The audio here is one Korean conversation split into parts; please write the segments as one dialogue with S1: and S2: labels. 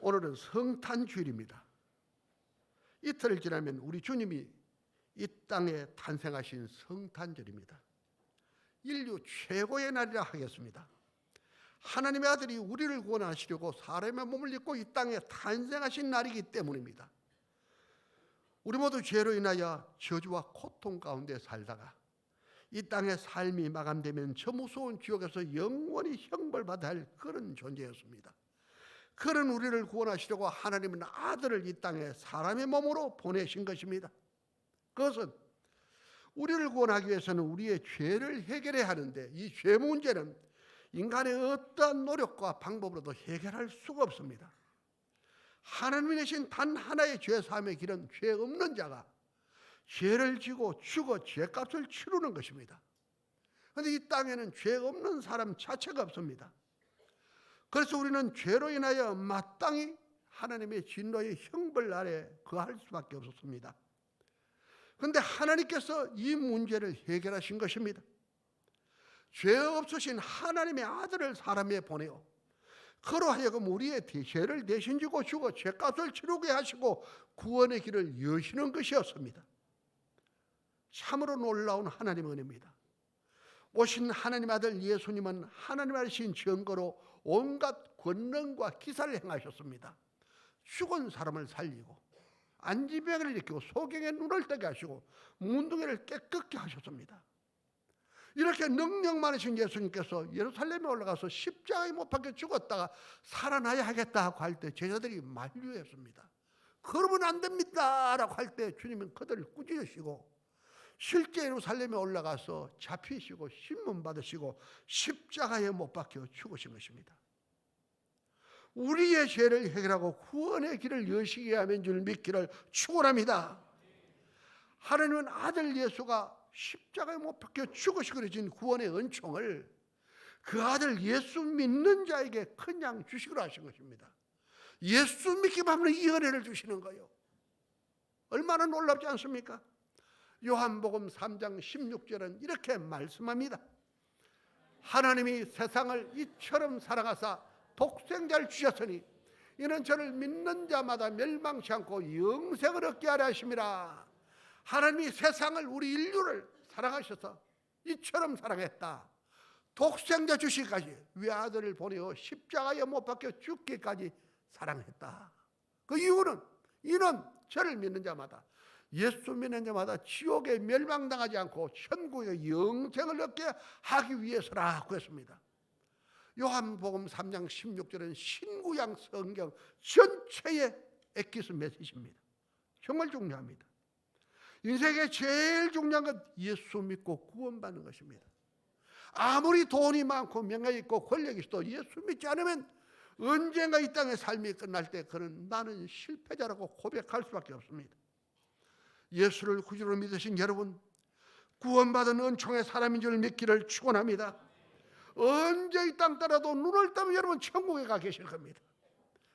S1: 오늘은 성탄주일입니다. 이틀을 지나면 우리 주님이 이 땅에 탄생하신 성탄절입니다. 인류 최고의 날이라 하겠습니다. 하나님의 아들이 우리를 구원하시려고 사람의 몸을 입고 이 땅에 탄생하신 날이기 때문입니다. 우리 모두 죄로 인하여 저주와 고통 가운데 살다가 이 땅의 삶이 마감되면 저 무서운 지옥에서 영원히 형벌받아야 할 그런 존재였습니다. 그런 우리를 구원하시려고 하나님은 아들을 이 땅에 사람의 몸으로 보내신 것입니다. 그것은 우리를 구원하기 위해서는 우리의 죄를 해결해야 하는데 이 죄 문제는 인간의 어떠한 노력과 방법으로도 해결할 수가 없습니다. 하나님이 내신 단 하나의 죄사함의 길은 죄 없는 자가 죄를 지고 죽어 죄값을 치르는 것입니다. 그런데 이 땅에는 죄 없는 사람 자체가 없습니다. 그래서 우리는 죄로 인하여 마땅히 하나님의 진노의 형벌 아래 거할 수밖에 없었습니다. 그런데 하나님께서 이 문제를 해결하신 것입니다. 죄 없으신 하나님의 아들을 사람에 보내어 그로 하여금 우리의 죄를 대신 지고 죽어 죄값을 치르게 하시고 구원의 길을 여시는 것이었습니다. 참으로 놀라운 하나님의 은혜입니다. 오신 하나님 아들 예수님은 하나님 하신 증거로 온갖 권능과 기사를 행하셨습니다. 죽은 사람을 살리고 안지병을 일으키고 소경의 눈을 뜨게 하시고 문둥이를 깨끗게 하셨습니다. 이렇게 능력 많으신 예수님께서 예루살렘에 올라가서 십자가에 못 박혀 죽었다가 살아나야 하겠다 할 때 제자들이 만류했습니다. 그러면 안 됩니다 라고 할 때 주님은 그들을 꾸짖으시고 실제 예루살렘에 올라가서 잡히시고 신문 받으시고 십자가에 못 박혀 죽으신 것입니다. 우리의 죄를 해결하고 구원의 길을 여시게 하면 줄 믿기를 축원합니다. 하나님은 아들 예수가 십자가에 못 박혀 죽으시고 그러신 구원의 은총을 그 아들 예수 믿는 자에게 그냥 주시기로 하신 것입니다. 예수 믿기만 하면 이 은혜를 주시는 거예요. 얼마나 놀랍지 않습니까? 요한복음 3장 16절은 이렇게 말씀합니다. 하나님이 세상을 이처럼 사랑하사 독생자를 주셨으니 이는 저를 믿는 자마다 멸망치 않고 영생을 얻게 하려 하심이라. 하나님이 세상을 우리 인류를 사랑하셔서 이처럼 사랑했다. 독생자 주시기까지 외아들을 보내어 십자가에 못 박혀 죽기까지 사랑했다. 그 이유는 이는 저를 믿는 자마다 예수 믿는 자마다 지옥에 멸망당하지 않고 천국의 영생을 얻게 하기 위해서라고 했습니다. 요한복음 3장 16절은 신구약 성경 전체의 엑기스 메시지입니다. 정말 중요합니다. 인생에 제일 중요한 건 예수 믿고 구원받는 것입니다. 아무리 돈이 많고 명예가 있고 권력이 있어도 예수 믿지 않으면 언젠가 이 땅의 삶이 끝날 때 그는 나는 실패자라고 고백할 수밖에 없습니다. 예수를 구주로 믿으신 여러분, 구원받은 은총의 사람인 줄 믿기를 축원합니다. 언제 이 땅 떠나도 눈을 뜨면 여러분 천국에 가 계실 겁니다.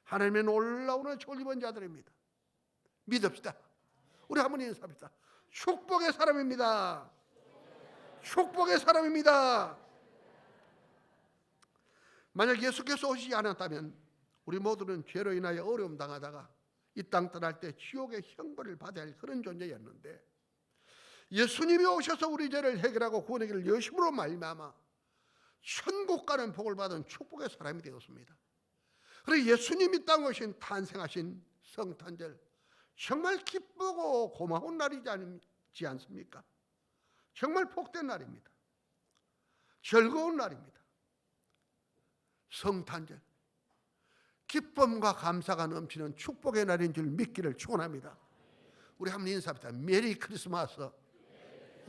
S1: 하나님의 놀라운 은총을 입은 자들입니다. 믿읍시다. 우리 한번 인사합시다. 축복의 사람입니다. 축복의 사람입니다. 만약 예수께서 오시지 않았다면 우리 모두는 죄로 인하여 어려움 당하다가 이 땅 떠날 때 지옥의 형벌을 받아야 할 그런 존재였는데 예수님이 오셔서 우리 죄를 해결하고 구원의 길을 여심으로 말미암아 천국 가는 복을 받은 축복의 사람이 되었습니다. 그리고 예수님이 땅에 오신 탄생하신 성탄절 정말 기쁘고 고마운 날이지 않습니까? 정말 복된 날입니다. 즐거운 날입니다. 성탄절 기쁨과 감사가 넘치는 축복의 날인 줄 믿기를 축원합니다. 우리 한번 인사합시다. 메리 크리스마스.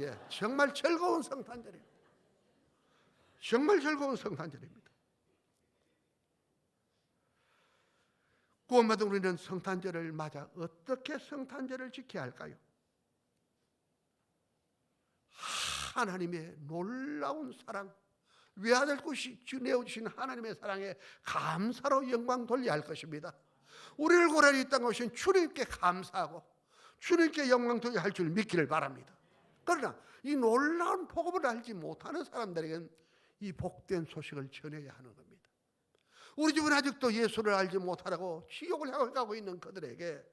S1: 예, 정말 즐거운 성탄절이에요. 정말 즐거운 성탄절입니다. 구원받은 우리는 성탄절을 맞아 어떻게 성탄절을 지켜야 할까요? 하나님의 놀라운 사랑, 외아들 것이 내어주신 하나님의 사랑에 감사로 영광 돌려야 할 것입니다. 우리를 고라니 이 땅에 오신 주님께 감사하고 주님께 영광 돌려야 할 줄 믿기를 바랍니다. 그러나 이 놀라운 복음을 알지 못하는 사람들에게는 이 복된 소식을 전해야 하는 겁니다. 우리 집은 아직도 예수를 알지 못하라고 지옥을 향해 가고 있는 그들에게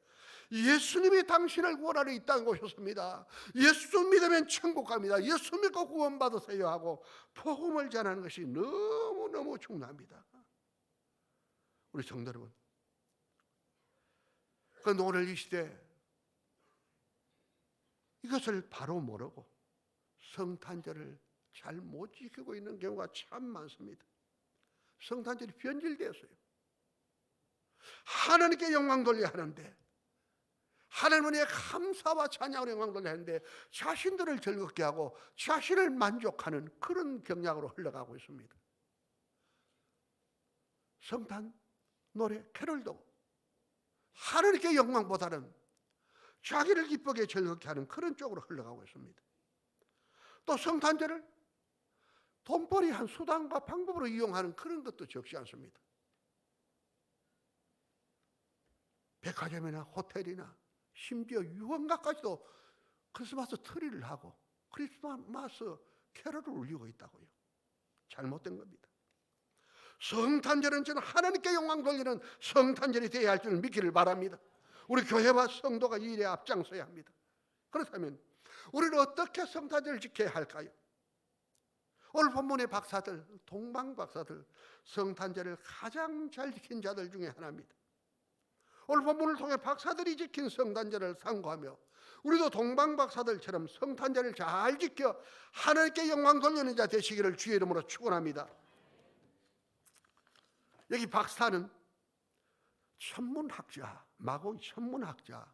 S1: 예수님이 당신을 구원하러 이 땅에 오셨습니다. 예수 믿으면 천국 갑니다. 예수 믿고 구원받으세요 하고 복음을 전하는 것이 너무너무 중요합니다. 우리 성도 여러분, 그런데 오늘 이 시대 이것을 바로 모르고 성탄절을 잘 못 지키고 있는 경우가 참 많습니다. 성탄절이 변질되었어요. 하나님께 영광 돌려야 하는데, 하나님의 감사와 찬양으로 영광 돌려야 하는데 자신들을 즐겁게 하고 자신을 만족하는 그런 경향으로 흘러가고 있습니다. 성탄 노래 캐롤도 하나님께 영광보다는 자기를 기쁘게 즐겁게 하는 그런 쪽으로 흘러가고 있습니다. 또 성탄절을 돈벌이 한 수단과 방법으로 이용하는 그런 것도 적지 않습니다. 백화점이나 호텔이나 심지어 유흥가까지도 크리스마스 트리를 하고 크리스마스 캐롤을 울리고 있다고요. 잘못된 겁니다. 성탄절은 저는 하나님께 영광 돌리는 성탄절이 되어야 할 줄 믿기를 바랍니다. 우리 교회와 성도가 이 일에 앞장서야 합니다. 그렇다면 우리는 어떻게 성탄절을 지켜야 할까요? 오늘 본문의 박사들, 동방 박사들, 성탄절을 가장 잘 지킨 자들 중에 하나입니다. 오늘 본문을 통해 박사들이 지킨 성탄절을 상고하며 우리도 동방 박사들처럼 성탄절을 잘 지켜 하나님께 영광 돌리는 자 되시기를 주의 이름으로 축원합니다. 여기 박사는 천문학자, 마고 천문학자,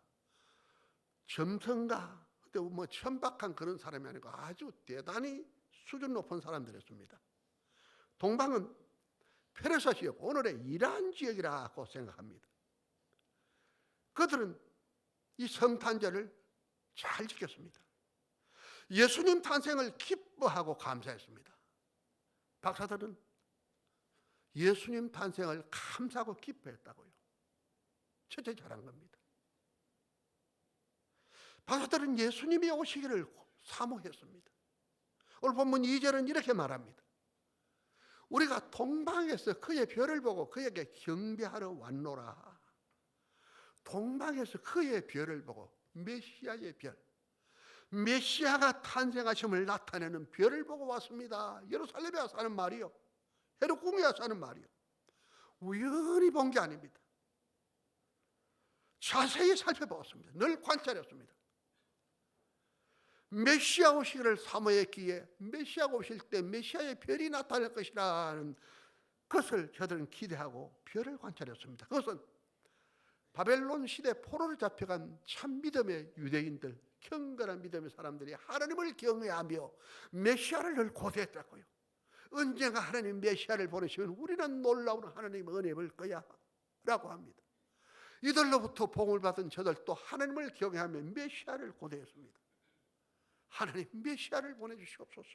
S1: 점성가, 그때 뭐 천박한 그런 사람이 아니고 아주 대단히 수준 높은 사람들이었습니다. 동방은 페르시아 지역, 오늘의 이란 지역이라고 생각합니다. 그들은 이 성탄절을 잘 지켰습니다. 예수님 탄생을 기뻐하고 감사했습니다. 박사들은 예수님 탄생을 감사하고 기뻐했다고요. 첫째 잘한 겁니다. 박사들은 예수님이 오시기를 사모했습니다. 오늘 본문 2절은 이렇게 말합니다. 우리가 동방에서 그의 별을 보고 그에게 경배하러 왔노라. 동방에서 그의 별을 보고 메시아의 별, 메시아가 탄생하심을 나타내는 별을 보고 왔습니다. 예루살렘에 와서 하는 말이요, 헤롯궁에 와서 하는 말이요, 우연히 본 게 아닙니다. 자세히 살펴보았습니다. 늘 관찰했습니다. 메시아 오시기를 사모했기에 메시아가 오실 때 메시아의 별이 나타날 것이라는 것을 저들은 기대하고 별을 관찰했습니다. 그것은 바벨론 시대 포로를 잡혀간 참 믿음의 유대인들, 경건한 믿음의 사람들이 하나님을 경외하며 메시아를 늘 고대했다고요. 언젠가 하나님 메시아를 보내시면 우리는 놀라운 하나님의 은혜 볼 거야 라고 합니다. 이들로부터 복을 받은 저들도 하나님을 경외하며 메시아를 고대했습니다. 하나님 메시아를 보내주시옵소서.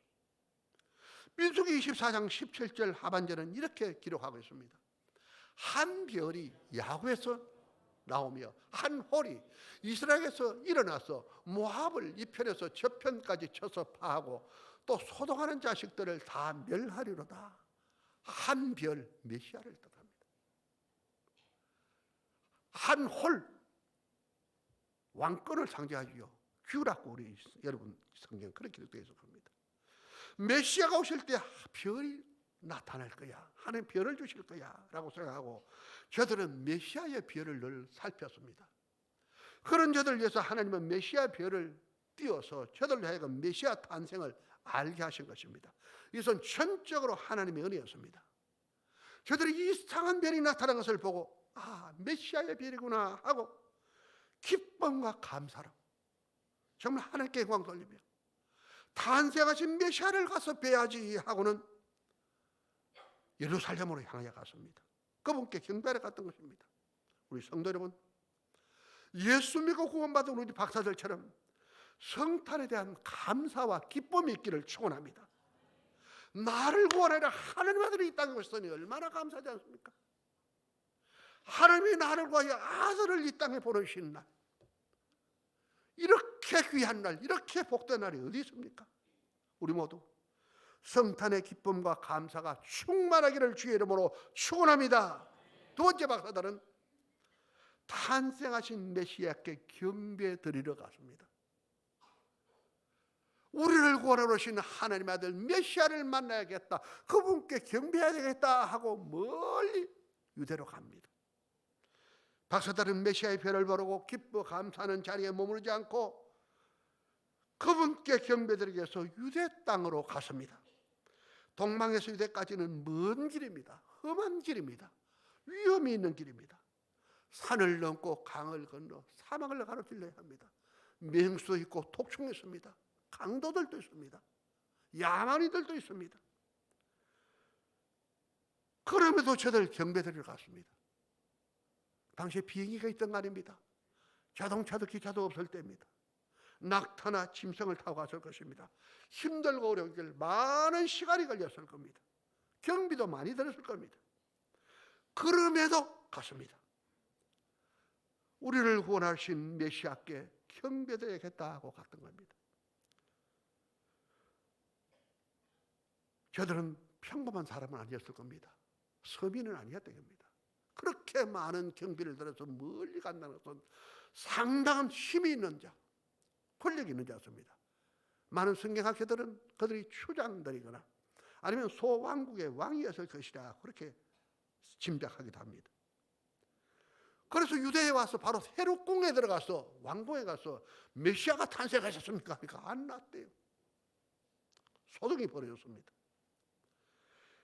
S1: 민수기 24장 17절 하반절은 이렇게 기록하고 있습니다. 한 별이 야구에서 나오며 한 홀이 이스라엘에서 일어나서 모압을 이 편에서 저 편까지 쳐서 파하고 또 소동하는 자식들을 다 멸하리로다. 한 별, 메시아를 뜻합니다. 한 홀, 왕권을 상징하지요. 큐라고 우리 여러분 성경 그렇게 기록되어 있습니다. 메시아가 오실 때 별이 나타날 거야, 하나님 별을 주실 거야 라고 생각하고 저들은 메시아의 별을 늘 살폈습니다. 그런 저들을 위해서 하나님은 메시아 별을 띄워서 저들로 하여금 메시아 탄생을 알게 하신 것입니다. 이것은 전적으로 하나님의 은혜였습니다. 저들이 이상한 별이 나타난 것을 보고 아, 메시아의 별이구나 하고 기쁨과 감사로 정말 하나님께 영광 돌리며 탄생하신 메시아를 가서 뵈야지 하고는 예루살렘으로 향해 갔습니다. 그분께 경배하러 갔던 것입니다. 우리 성도 여러분, 예수 믿고 구원받은 우리 박사들처럼 성탄에 대한 감사와 기쁨이 있기를 축원합니다. 나를 구원하라 하나님 아들이 이 땅에 오셨으니 얼마나 감사하지 않습니까? 하나님이 나를 구하여 아들을 이 땅에 보내신 날, 이렇게 귀한 날, 이렇게 복된 날이 어디 있습니까? 우리 모두 성탄의 기쁨과 감사가 충만하기를 주의 이름으로 축원합니다. 두 번째 박사들은 탄생하신 메시아께 경배 드리러 갔습니다. 우리를 구원하러 오신 하나님의 아들 메시아를 만나야겠다, 그분께 경배해야 되겠다 하고 멀리 유대로 갑니다. 박사들은 메시아의 별을 보고 기뻐 감사하는 자리에 머무르지 않고 그분께 경배드리기 위해서 유대 땅으로 갔습니다. 동방에서 유대까지는 먼 길입니다. 험한 길입니다. 위험이 있는 길입니다. 산을 넘고 강을 건너 사막을 가로질러야 합니다. 맹수도 있고 독충이 있습니다. 강도들도 있습니다. 야만인들도 있습니다. 그럼에도 저들 경배드리러 갔습니다. 당시에 비행기가 있던 날입니다. 자동차도 기차도 없을 때입니다. 낙타나 짐승을 타고 갔을 것입니다. 힘들고 어려운 길 많은 시간이 걸렸을 겁니다. 경비도 많이 들었을 겁니다. 그럼에도 갔습니다. 우리를 구원하신 메시아께 경배드려야겠다 하고 갔던 겁니다. 저들은 평범한 사람은 아니었을 겁니다. 서민은 아니었던 겁니다. 그렇게 많은 경비를 들어서 멀리 간다는 것은 상당한 힘이 있는 자, 권력이 있는 자였습니다. 많은 성경학자들은 그들이 추장들이거나 아니면 소왕국의 왕이었을 것이라 그렇게 짐작하기도 합니다. 그래서 유대에 와서 바로 헤롯궁에 들어가서 왕궁에 가서 메시아가 탄생하셨습니까? 그러니까 안 났대요. 소동이 벌어졌습니다.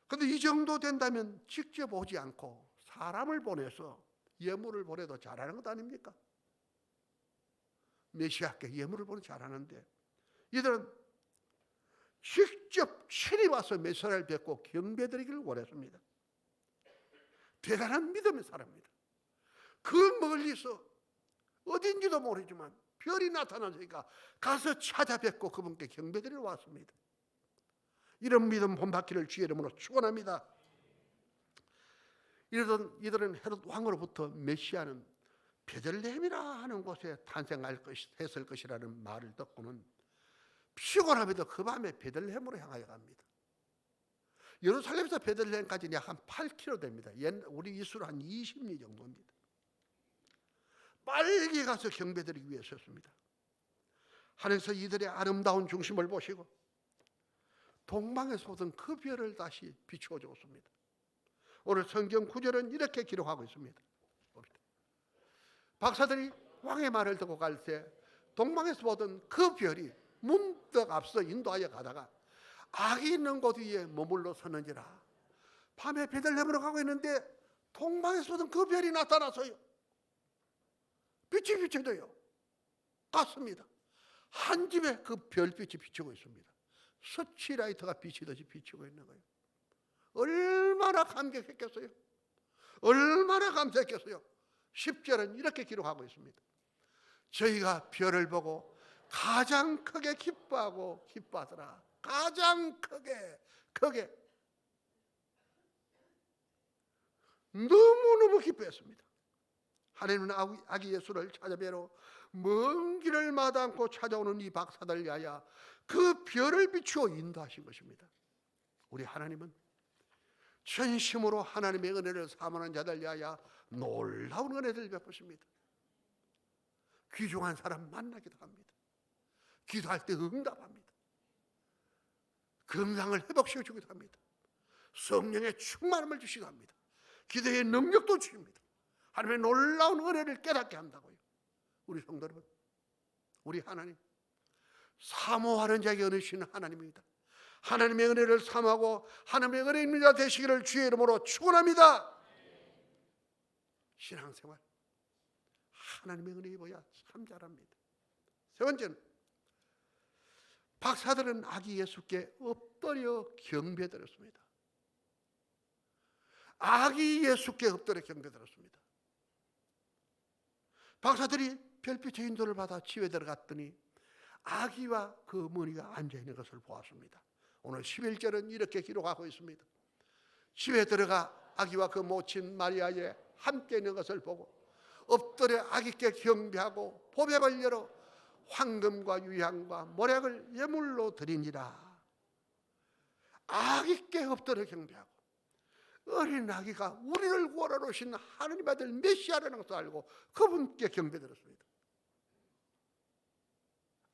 S1: 그런데 이 정도 된다면 직접 오지 않고 사람을 보내서 예물을 보내도 잘하는 것 아닙니까? 메시아께 예물을 보내 잘하는데 이들은 직접 친히 와서 메시아를 뵙고 경배드리기를 원했습니다. 대단한 믿음의 사람입니다. 그 멀리서 어딘지도 모르지만 별이 나타나니까 가서 찾아뵙고 그분께 경배드리러 왔습니다. 이런 믿음 본받기를 주의 이름으로 축원합니다. 이들은 헤롯 왕으로부터 메시아는 베들레헴이라 하는 곳에 탄생했을 것이라는 말을 듣고는 피곤함에도 그 밤에 베들레헴으로 향하여 갑니다. 예루살렘에서 베들레헴까지는 약 한 8km 됩니다. 우리 이수로 한 20리 정도입니다. 빨리 가서 경배드리기 위해서였습니다. 하늘에서 이들의 아름다운 중심을 보시고 동방에서 보던 그 별을 다시 비추어 주었습니다. 오늘 성경 구절은 이렇게 기록하고 있습니다. 박사들이 왕의 말을 듣고 갈 때 동방에서 보던 그 별이 문득 앞서 인도하여 가다가 악이 있는 곳 위에 머물러 서는지라. 밤에 베들레헴으로 가고 있는데 동방에서 보던 그 별이 나타나서요, 빛이 비춰져요. 갔습니다. 한 집에 그 별빛이 비추고 있습니다. 서치라이트가 비치듯이 비추고 있는 거예요. 얼마나 감격했겠어요? 얼마나 감사했겠어요? 10절은 이렇게 기록하고 있습니다. 저희가 별을 보고 가장 크게 기뻐하더라. 가장 크게 너무너무 기뻐했습니다. 하나님은 아기 예수를 찾아뵈러 먼 길을 마다 않고 찾아오는 이 박사들 위하여 그 별을 비추어 인도하신 것입니다. 우리 하나님은 전심으로 하나님의 은혜를 사모하는 자들 위하여 놀라운 은혜를 베푸십니다. 귀중한 사람 만나기도 합니다. 기도할 때 응답합니다. 건강을 회복시켜주기도 합니다. 성령의 충만함을 주시기도 합니다. 기도의 능력도 주십니다. 하나님의 놀라운 은혜를 깨닫게 한다고요. 우리 성도 여러분, 우리 하나님 사모하는 자에게 은혜 주시는 하나님입니다. 하나님의 은혜를 사모하고 하나님의 은혜 있는 자 되시기를 주의 이름으로 축원합니다. 신앙생활 하나님의 은혜 입어야 참 잘합니다. 세 번째는 박사들은 아기 예수께 엎드려 경배드렸습니다. 아기 예수께 엎드려 경배드렸습니다. 박사들이 별빛의 인도를 받아 집에 들어갔더니 아기와 그 어머니가 앉아있는 것을 보았습니다. 오늘 11절은 이렇게 기록하고 있습니다. 집에 들어가 아기와 그 모친 마리아에 함께 있는 것을 보고 엎드려 아기께 경배하고 보배를 열어 황금과 유향과 모략을 예물로 드리니라. 아기께 엎드려 경배하고 어린 아기가 우리를 구원하러 오신 하나님 아들 메시아라는 것을 알고 그분께 경배드렸습니다.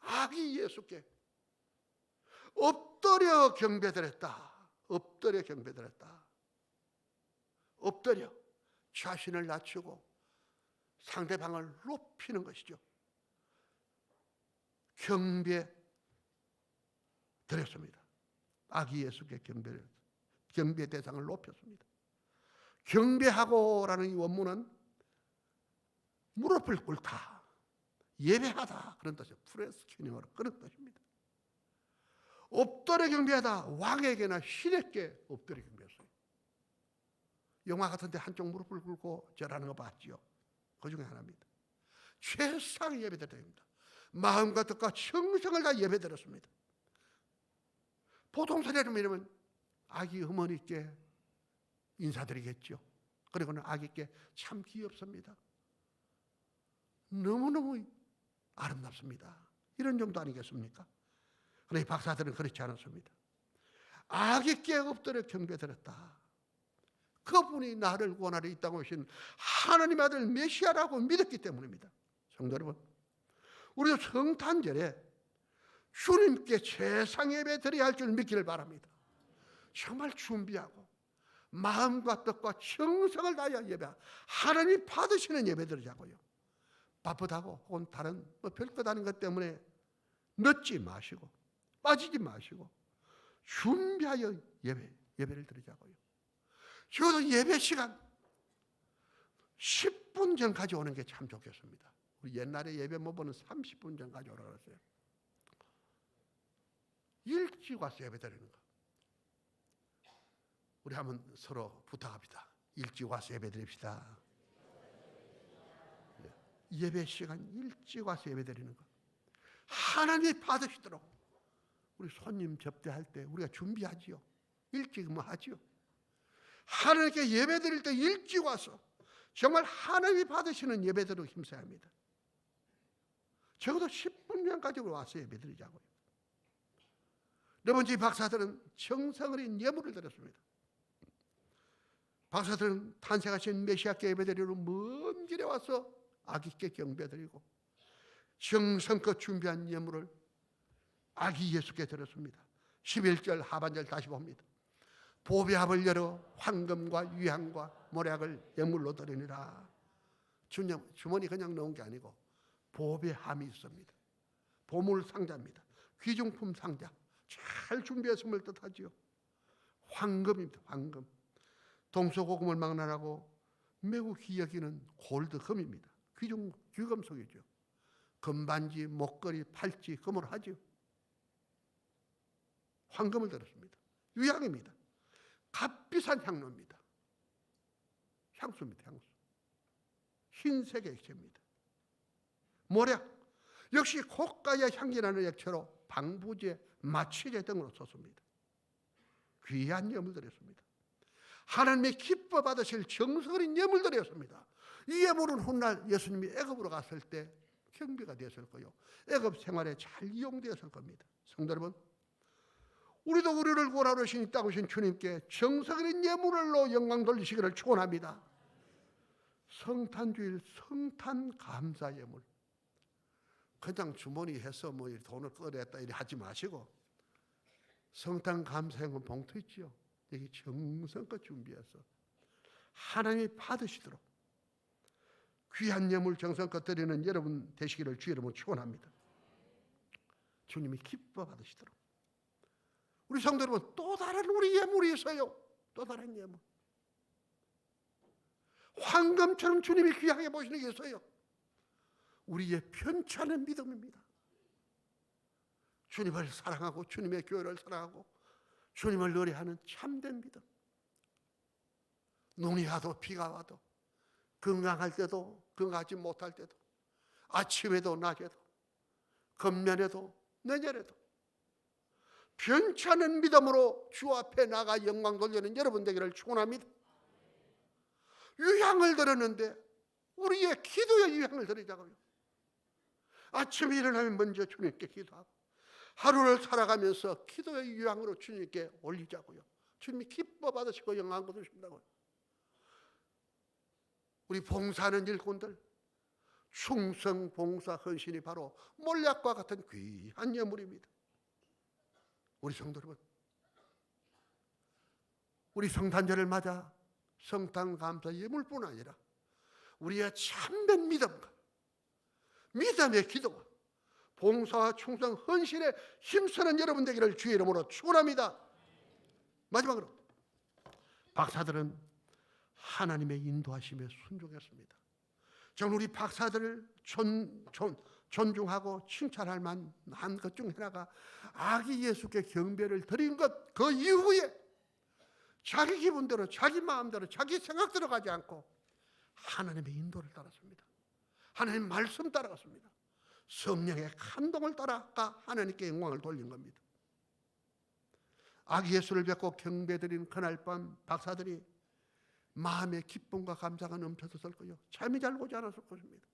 S1: 아기 예수께 엎드려 경배드렸다. 엎드려 경배드렸다. 엎드려 자신을 낮추고 상대방을 높이는 것이죠. 경배드렸습니다. 아기 예수께 경배 대상을 높였습니다. 경배하고라는 이 원문은 무릎을 꿇다, 예배하다 그런 뜻이에요. 프레스큐닝으로 그런 뜻입니다. 엎드려 경배하다, 왕에게나 신에게 엎드려 경배했어요. 영화 같은데 한쪽 무릎을 꿇고 절하는 거 봤지요. 그 중에 하나입니다. 최상의 예배드립니다. 마음과 뜻과 정성을 다 예배드렸습니다. 보통 사례라면 아기 어머니께 인사드리겠죠. 그리고는 아기께 참 귀엽습니다, 너무너무 아름답습니다, 이런 정도 아니겠습니까? 그러나 이 박사들은 그렇지 않았습니다. 아기께 엎드려 경배드렸다. 그분이 나를 구원하러 이 땅에 오신 하나님 아들 메시아라고 믿었기 때문입니다. 성도 여러분, 우리도 성탄절에 주님께 최상 예배 드려야 할 줄 믿기를 바랍니다. 정말 준비하고 마음과 뜻과 정성을 다하여 예배, 하나님이 받으시는 예배 드리자고요. 바쁘다고 혹은 다른 별것 아닌 것 때문에 늦지 마시고 빠지지 마시고 준비하여 예배를 드리자고요. 적어도 예배 시간 10분 전까지 오는 게 참 좋겠습니다. 우리 옛날에 예배 모보는 30분 전까지 오라고 그랬어요. 일찍 와서 예배 드리는 거. 우리 한번 서로 부탁합니다. 일찍 와서 예배 드립시다. 예배 시간 일찍 와서 예배 드리는 거. 하나님이 받으시도록 우리 손님 접대할 때 우리가 준비하지요. 일찍 뭐 하지요. 하나님께 예배 드릴 때 일찍 와서 정말 하나님이 받으시는 예배대로 힘써야 합니다. 적어도 10분 전까지 와서 예배 드리자고요. 네 번째, 박사들은 정성을 인 예물을 드렸습니다. 박사들은 탄생하신 메시아께 예배드리러 먼 길에 와서 아기께 경배드리고 정성껏 준비한 예물을 아기 예수께 드렸습니다. 11절 하반절 다시 봅니다. 보배합을 열어 황금과 유향과 모략을 예물로 드리니라. 주머니 그냥 넣은 게 아니고 보배함이 있습니다. 보물 상자입니다. 귀중품 상자. 잘 준비했음을 뜻하지요. 황금입니다. 황금. 동서고금을 망라하고 매우 귀히 여기는 골드금입니다. 귀금속이죠. 금반지, 목걸이, 팔찌, 금으로 하죠. 황금을 들었습니다. 유향입니다. 값비싼 향로입니다. 향수입니다. 향수. 흰색의 액체입니다. 모략. 역시 고가의 향기나는 액체로 방부제, 마취제 등으로 썼습니다. 귀한 예물들이었습니다. 하나님의 기뻐 받으실 정성어린 예물들이었습니다. 이 예물은 훗날 예수님이 애굽으로 갔을 때 경비가 되었을 거요. 애굽 생활에 잘 이용되었을 겁니다. 성도 여러분, 우리도 우리를 구원하러 오신 이 땅 오신 주님께 정성어린 예물로 영광 돌리시기를 축원합니다. 성탄주일 성탄 감사 예물. 그냥 주머니 해서 뭐 돈을 꺼냈다 이래 하지 마시고 성탄 감사 예물 봉투 있지요. 여기 정성껏 준비해서 하나님이 받으시도록 귀한 예물 정성껏 드리는 여러분 되시기를 주 이름으로 축원합니다. 주님이 기뻐 받으시도록. 우리 성도 여러분, 또 다른 우리 예물이 있어요. 또 다른 예물. 황금처럼 주님이 귀하게 보시는 게 있어요. 우리의 편찮은 믿음입니다. 주님을 사랑하고 주님의 교회를 사랑하고 주님을 노래하는 참된 믿음. 눈이 와도 비가 와도 건강할 때도 건강하지 못할 때도 아침에도 낮에도 금년에도 내년에도 편찮은 믿음으로 주 앞에 나가 영광 돌리는 여러분 되기를 축원합니다. 유향을 드렸는데 우리의 기도에 유향을 드리자고요. 아침에 일어나면 먼저 주님께 기도하고 하루를 살아가면서 기도의 유향으로 주님께 올리자고요. 주님이 기뻐 받으시고 영광 거두신다고요. 우리 봉사하는 일꾼들, 충성, 봉사, 헌신이 바로 몰약과 같은 귀한 예물입니다. 우리 성도 여러분, 우리 성탄절을 맞아 성탄 감사 예물뿐 아니라 우리의 참된 믿음과 믿음의 기도와 봉사와 충성, 헌신에 힘쓰는 여러분 되기를 주의 이름으로 축원합니다. 마지막으로 박사들은 하나님의 인도하심에 순종했습니다. 저는 우리 박사들을 존중하고 칭찬할 만한 것 중 하나가 아기 예수께 경배를 드린 것, 그 이후에 자기 기분대로, 자기 마음대로, 자기 생각대로 가지 않고 하나님의 인도를 따랐습니다. 하나님 말씀 따라갔습니다. 성령의 감동을 따라가 하나님께 영광을 돌린 겁니다. 아기 예수를 뵙고 경배드린 그날 밤 박사들이 마음의 기쁨과 감사가 넘쳐섰을 거요. 잠이 잘 오지 않았을 것입니다.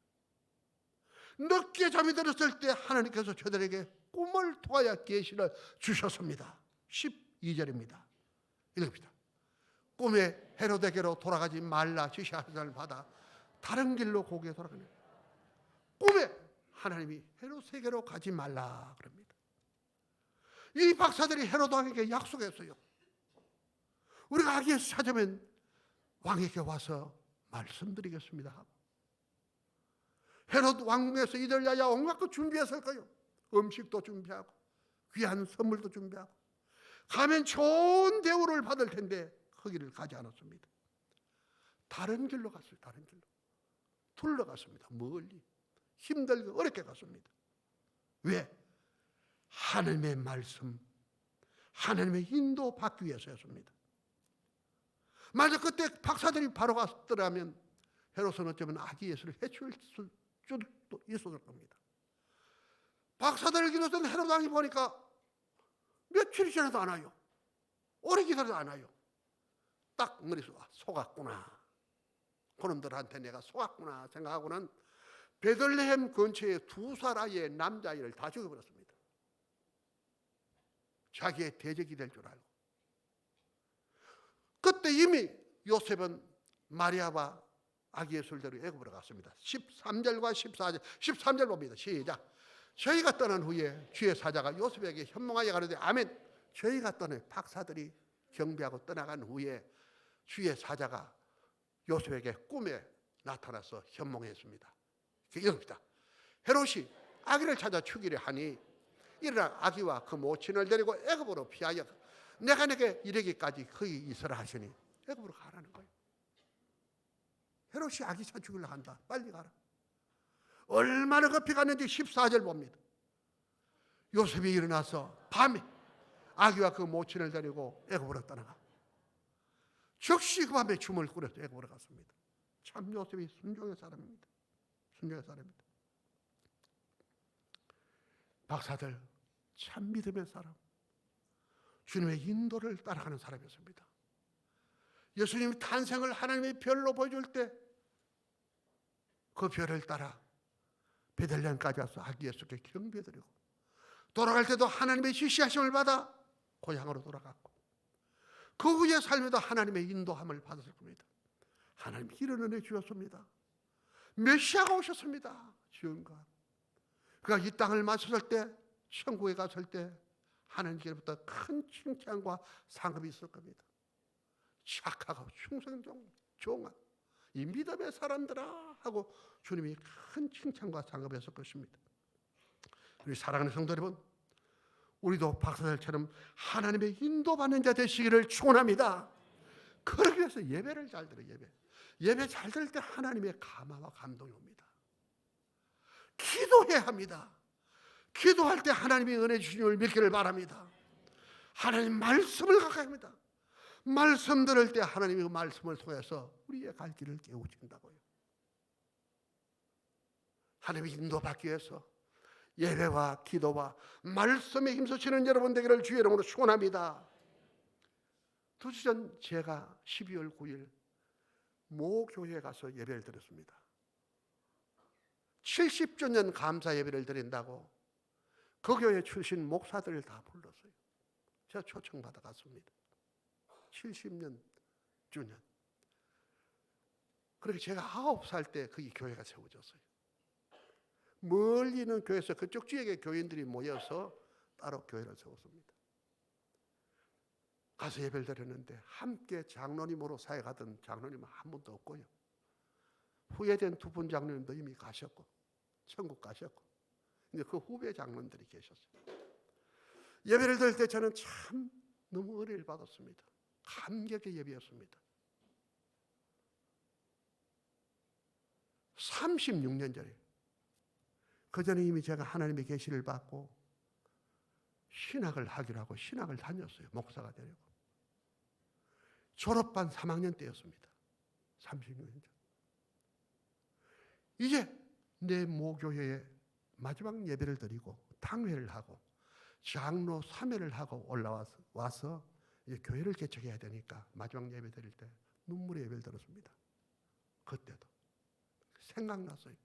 S1: 늦게 잠이 들었을 때 하나님께서 저들에게 꿈을 통하여 계시를 주셨습니다. 12절입니다. 읽읍시다. 꿈에 헤로데게로 돌아가지 말라 지시하심을 받아 다른 길로 고개 돌아가네. 꿈에 하나님이 헤롯에게로 가지 말라 그럽니다. 이 박사들이 헤롯 왕에게 약속했어요. 우리가 아기 예수 찾으면 왕에게 와서 말씀드리겠습니다 하고, 헤롯 왕궁에서 이들 위하여 온갖 것 준비했을 거예요. 음식도 준비하고 귀한 선물도 준비하고 가면 좋은 대우를 받을 텐데 거기를 가지 않았습니다. 다른 길로 갔어요. 다른 길로 둘러갔습니다. 멀리 힘들게 어렵게 갔습니다. 왜? 하나님의 말씀, 하나님의 인도 받기 위해서였습니다. 만약 그때 박사들이 바로 갔더라면 헤롯은 어쩌면 아기 예수를 해칠 수도 있었을 겁니다. 박사들을 기다렸던 헤롯 왕이 보니까 며칠이 지나도 안 와요. 오래 기다려도 안 와요. 딱 머릿속에 속았구나. 그놈들한테 내가 속았구나 생각하고는 베들레헴 근처에 2살 아이의 남자아이를 다 죽여버렸습니다. 자기의 대적이 될 줄 알고. 그때 이미 요셉은 마리아와 아기 예수를 데리고 애굽으로 갔습니다. 13절과 14절, 13절 봅니다. 시작. 저희가 떠난 후에 주의 사자가 요셉에게 현몽하여 가로되 아멘. 저희가 떠난 박사들이 경배하고 떠나간 후에 주의 사자가 요셉에게 꿈에 나타나서 현몽했습니다. 이겁니다. 헤롯이 아기를 찾아 죽이려 하니 일어나 아기와 그 모친을 데리고 애굽으로 피하여 내가 내게 이르기까지 거기 있으라 하시니 애굽으로 가라는 거예요. 헤롯이 아기 찾아 죽이려 한다. 빨리 가라. 얼마나 급히 갔는지 14절 봅니다. 요셉이 일어나서 밤에 아기와 그 모친을 데리고 애굽으로 떠나가 즉시 그 밤에 춤을 꾸려서 애굽으로 갔습니다. 참 요셉이 순종의 사람입니다. 순종의 사람입니다. 박사들 참 믿음의 사람, 주님의 인도를 따라가는 사람이었습니다. 예수님이 탄생을 하나님의 별로 보여줄 때 그 별을 따라 베들레헴까지 와서 아기 예수께 경배드리고 돌아갈 때도 하나님의 지시하심을 받아 고향으로 돌아갔고 그 후의 삶에도 하나님의 인도함을 받았을 겁니다. 하나님이 이런 은혜 주셨습니다. 메시아가 오셨습니다. 지금과 그가 이 땅을 마쳤을 때 천국에 갔을 때 하나님께로부터 큰 칭찬과 상급이 있을 겁니다. 착하고 충성종 종한 이 믿음의 사람들아 하고 주님이 큰 칭찬과 상급을 했을 것입니다. 우리 사랑하는 성도 여러분, 우리도 박사들처럼 하나님의 인도받는 자 되시기를 축원합니다. 그러기 위해서 예배를 잘 들어요. 예배 잘 들을 때 하나님의 감화와 감동이 옵니다. 기도해야 합니다. 기도할 때 하나님의 은혜 주심을 믿기를 바랍니다. 하나님 말씀을 가까이 합니다. 말씀 들을 때 하나님이 그 말씀을 통해서 우리의 갈 길을 깨우친다고요. 하나님의 인도받기 위해서 예배와 기도와 말씀에 힘쓰시는 여러분 되기를 주의 이름으로 축원합니다. 2주 전 제가 12월 9일 모 교회에 가서 예배를 드렸습니다. 70주년 감사 예배를 드린다고 그 교회 출신 목사들을 다 불렀어요. 제가 초청받아 갔습니다. 70년 주년. 그렇게 제가 9살 때 거기 교회가 세워졌어요. 멀리 있는 교회에서 그쪽 지역의 교인들이 모여서 따로 교회를 세웠습니다. 가서 예배를 드렸는데 함께 장로님으로 사역하던 장로님은 한 분도 없고요. 후회된 두 분 장로님도 이미 가셨고 천국 가셨고 이제 그 후배 장로님들이 계셨어요. 예배를 드릴 때 저는 참 너무 은혜를 받았습니다. 감격의 예배였습니다. 36년 전에 그 전에 이미 제가 하나님의 계시를 받고 신학을 하기로 하고 신학을 다녔어요. 목사가 되려고. 졸업반 3학년 때였습니다. 36년 전. 이제 내 모교회에 마지막 예배를 드리고 당회를 하고 장로 3회를 하고 올라와서 이제 교회를 개척해야 되니까 마지막 예배 드릴 때 눈물의 예배를 드렸습니다. 그때도 생각났어요.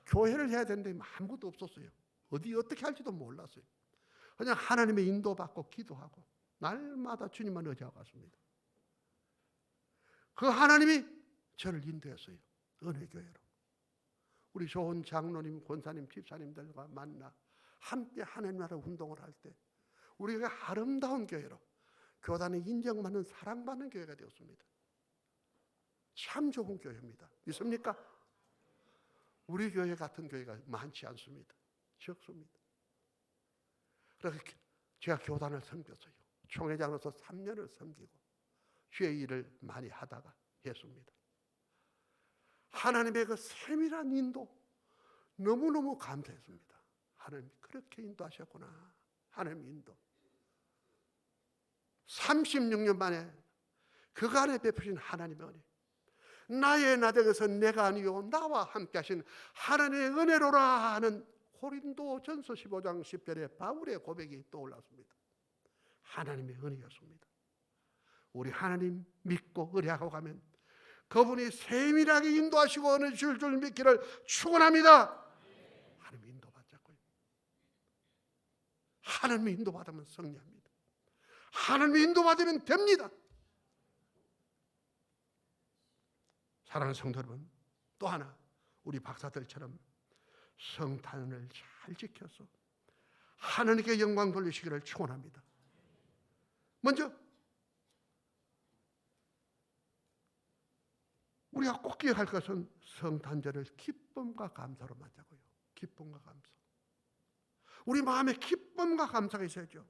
S1: 교회를 해야 되는데 아무것도 없었어요. 어떻게 할지도 몰랐어요. 그냥 하나님의 인도받고 기도하고 날마다 주님만 의지하고 갔습니다. 그 하나님이 저를 인도했어요. 은혜교회로. 우리 좋은 장로님, 권사님, 집사님들과 만나 함께 하나님 나라 운동을 할 때 우리가 아름다운 교회로 교단에 인정받는 사랑받는 교회가 되었습니다. 참 좋은 교회입니다. 믿습니까? 우리 교회 같은 교회가 많지 않습니다. 적습니다. 그래서 제가 교단을 섬겼어요. 총회장으로서 3년을 섬기고 주의 일을 많이 하다가 했습니다. 하나님의 그 세밀한 인도 너무너무 감사했습니다. 하나님 그렇게 인도하셨구나. 하나님 인도. 36년 만에 그간에 베푸신 하나님의 은혜. 나의 나되어서 내가 아니요 나와 함께 하신 하나님의 은혜로라 하는 고린도전서 15장 10절에 바울의 고백이 떠올랐습니다. 하나님의 은혜였습니다. 우리 하나님 믿고 의뢰하고 가면 그분이 세밀하게 인도하시고 은혜 줄 믿기를 축원합니다. 하나님 인도받자고요. 하나님 인도받으면 승리합니다. 하나님 인도받으면 됩니다. 사랑하는 성도 여러분, 또 하나 우리 박사들처럼 성탄을 잘 지켜서 하나님께 영광 돌리시기를 축원합니다. 먼저 우리가 꼭 기억할 것은 성탄절을 기쁨과 감사로 맞자고요. 기쁨과 감사. 우리 마음에 기쁨과 감사가 있어야죠.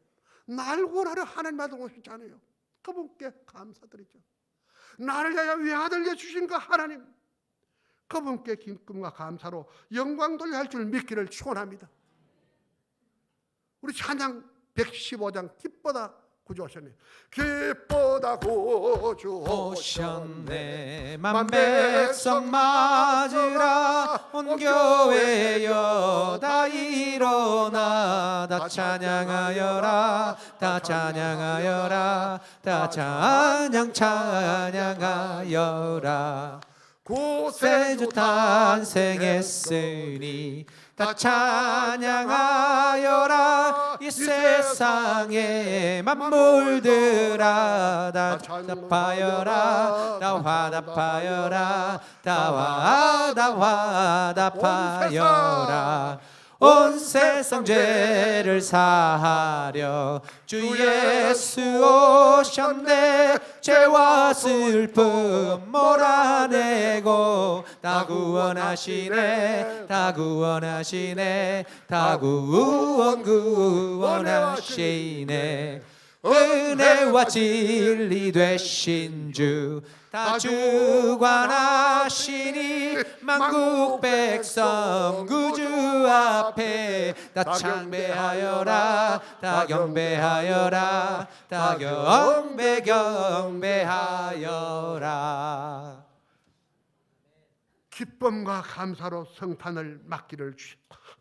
S1: 날 구원하러 하나님 아들 오셨잖아요. 그분께 감사드리죠. 나를 위하여 외아들게 주신 그 하나님, 그분께 기쁨과 감사로 영광 돌려 할 줄 믿기를 축원합니다. 우리 찬양 115장 기쁘다 구주오셨네. 기쁘다 구주오셨네.
S2: 만백성 맞으라. 온 교회여 다 일어나. 다 찬양하여라. 다 찬양하여라. 다 찬양하여라. 구세주 탄생했으니 다 찬양하여라. 이 세상의 만물들아 다 화답하여라. 다 화답하여라. 다 화답하여라. 온 세상 죄를 사하려 주 예수 오셨네. 죄와 슬픔 몰아내고 다 구원하시네. 다 구원하시네. 다 구원하시네. 은혜와 진리 되신 주 다 주관하시니 만국 백성 구주 앞에 다 창배하여라. 다 경배하여라. 다 경배하여라.
S1: 기쁨과 감사로 성탄을 맞기를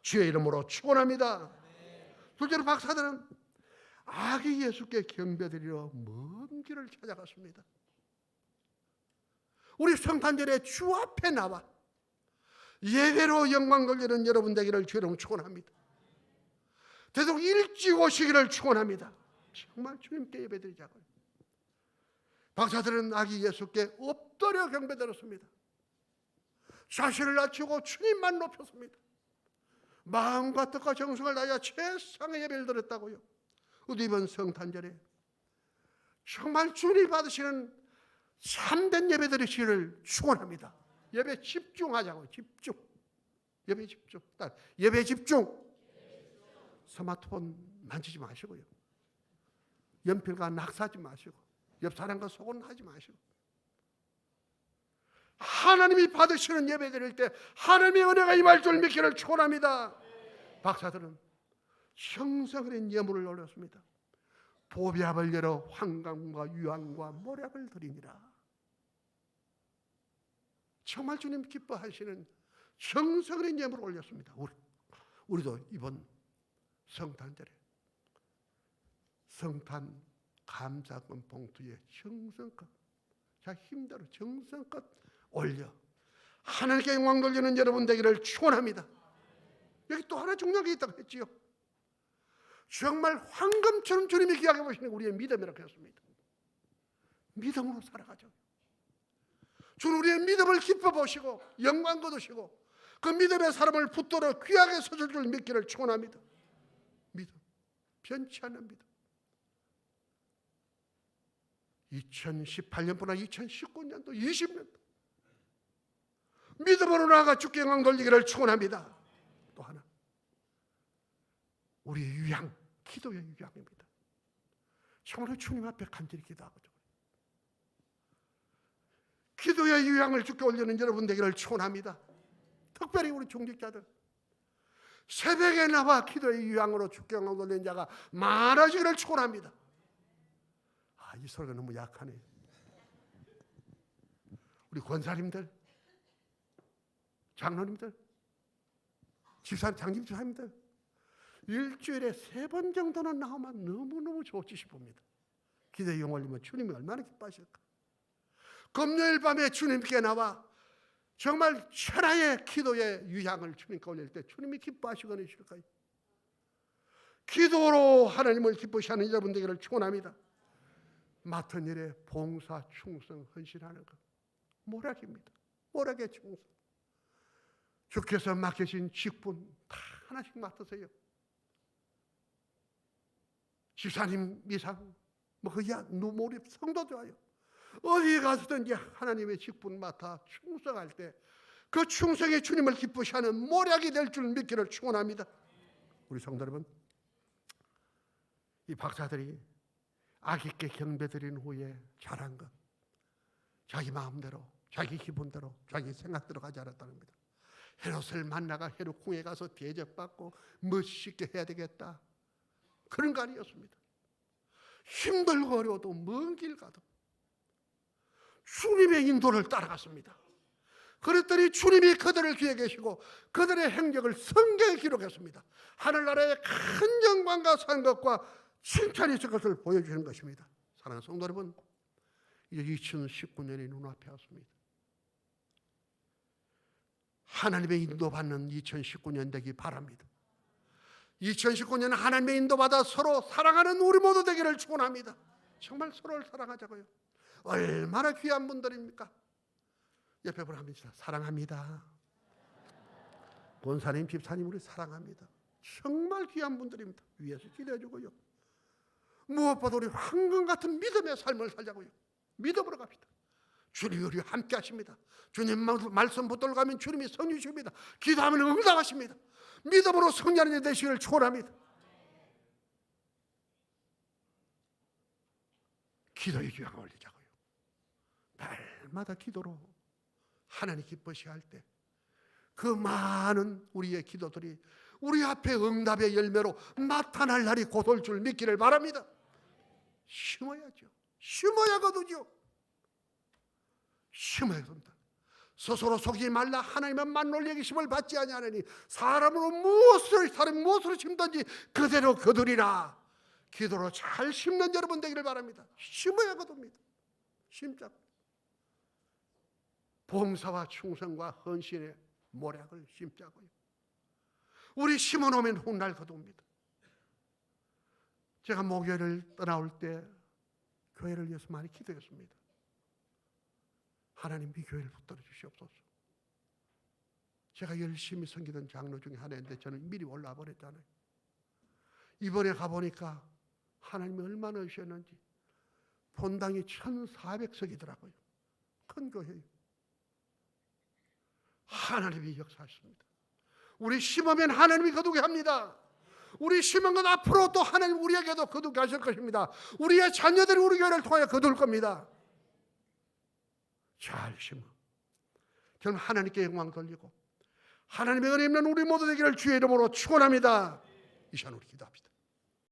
S1: 주의 이름으로 축원합니다. 둘째로 박사들은 아기 예수께 경배드리러 먼 길을 찾아갔습니다. 우리 성탄절에 주 앞에 나와 예배로 영광 돌리는 여러분 되기를 주님 축원합니다. 되도록 일찍 오시기를 축원합니다. 정말 주님께 예배드리자고요. 박사들은 아기 예수께 엎드려 경배드렸습니다. 자신을 낮추고 주님만 높였습니다. 마음과 뜻과 정성을 다하여 최상의 예배를 드렸다고요. 우리 이번 성탄절에 정말 주님 받으시는 참된 예배 드리시기를 축원합니다. 예배 집중하자고요. 집중. 예배 집중. 예배 집중. 스마트폰 만지지 마시고요. 연필과 낙서하지 마시고 옆 사람과 소곤하지 마시고 하나님이 받으시는 예배 드릴 때 하나님의 은혜가 임할 줄 믿기를 축원합니다. 박사들은 형성된 예물을 올렸습니다. 보배압을 열어 황금과 유황과 모략을 드리니라. 정말 주님 기뻐하시는 형성된 예물을 올렸습니다. 우리도 이번 성탄절에 성탄 감사금 봉투에 정성껏 자기 힘대로 정성껏 올려 하나님께 영광 돌리는 여러분 되기를 축원합니다. 여기 또 하나 중요한 게 있다고 했지요. 정말 황금처럼 주님이 귀하게 보시는 우리의 믿음이라고 했습니다. 믿음으로 살아가죠. 주는 우리의 믿음을 기뻐 보시고 영광 거두시고 그 믿음의 사람을 붙들어 귀하게 서줄 줄 믿기를 축원합니다. 믿음, 변치 않는 믿음. 2018년보다 2019년도 20년도 믿음으로 나아가 주께 영광 돌리기를 축원합니다. 또 하나 우리의 유향, 기도의 유향입니다. 정말로 주님 앞에 간절히 기도하거든요. 기도의 유향을 주께 올리는 여러분 되기를 축원합니다. 특별히 우리 중직자들 새벽에 나와 기도의 유향으로 주께 영광 돌리는 자가 많아지기를 축원합니다. 이 소리가 너무 약하네요. 우리 권사님들, 장로님들, 장집사님들 일주일에 3번 정도는 나오면 너무너무 좋지 싶습니다. 기도의 영 올리면 주님이 얼마나 기뻐하실까. 금요일 밤에 주님께 나와 정말 천하의 기도의 유향을 주님께 올릴 때 주님이 기뻐하시거니실까요? 기도로 하나님을 기쁘시하는 여러분 되기를 축원합니다. 맡은 일에 봉사, 충성, 헌신하는 것 모략입니다. 모략의 충성. 주께서 맡기신 직분 다 하나씩 맡으세요. 집사님 이상 그야 누모립 성도 좋아요. 어디 가서든지 하나님의 직분 맡아 충성할 때 그 충성이 주님을 기쁘시하는 모략이 될 줄 믿기를 축원합니다. 우리 성도 여러분, 이 박사들이 아기께 경배드린 후에 잘한 것 자기 마음대로 자기 기분대로 자기 생각대로 가지 않았다는 겁니다. 헤롯을 만나가 헤롯 궁에 가서 대접받고 멋있게 해야 되겠다 그런 거 아니었습니다. 힘들고 어려워도 먼 길 가도 주님의 인도를 따라갔습니다. 그랬더니 주님이 그들을 귀에 계시고 그들의 행적을 성경에 기록했습니다. 하늘나라의 큰 영광과 상급과 칭찬이 있을 것을 보여주는 것입니다. 사랑하는 성도 여러분, 이제 2019년이 눈앞에 왔습니다. 하나님의 인도받는 2019년 되기 바랍니다. 2019년 하나님의 인도받아 서로 사랑하는 우리 모두 되기를 축원합니다. 정말 서로를 사랑하자고요. 얼마나 귀한 분들입니까? 옆에 분을 한번 사랑합니다. 권사님, 집사님 우리 사랑합니다. 정말 귀한 분들입니다. 위에서 기대해주고요. 무엇보다 우리 황금 같은 믿음의 삶을 살자고요. 믿음으로 갑시다. 주님이 우리와 함께 하십니다. 주님 말씀 붙들고 가면 주님이 선 주십니다. 기도하면 응답하십니다. 믿음으로 성장하는 데 되시기를 축원합니다. 기도의 귀향을 올리자고요. 날마다 기도로 하나님 기뻐하실 때 그 많은 우리의 기도들이 우리 앞에 응답의 열매로 나타날 날이 곧 올 줄 믿기를 바랍니다. 심어야죠. 심어야 거두죠. 심어야 된다. 스스로 속이지 말라. 하나님은 만놀 여기심을 받지 아니하느니 사람으로 무엇으로 심든지 그대로 거두리라. 기도로 잘 심는 여러분 되기를 바랍니다. 심어야 거둡니다. 심자. 봉사와 충성과 헌신에 모략을 심자고요. 우리 심어놓으면 훗날 거둡니다. 제가 목요일을 떠나올 때 교회를 위해서 많이 기도했습니다. 하나님 이 교회를 붙들어 주시옵소서. 제가 열심히 섬기던 장로 중에 하나인데 저는 미리 올라와 버렸잖아요. 이번에 가보니까 하나님이 얼마나 오셨는지 본당이 1,400석이더라고요. 큰 교회예요. 하나님이 역사하십니다. 우리 심으면 하나님이 거두게 합니다. 우리 심은 것 앞으로 또 하나님 우리에게도 거두게 하실 것입니다. 우리의 자녀들이 우리 교회를 통하여 거둘 겁니다. 잘 심어. 저는 하나님께 영광 돌리고 하나님의 은혜 있는 우리 모두 되기를 주의 이름으로 축원합니다. 이 시간 우리 기도합시다.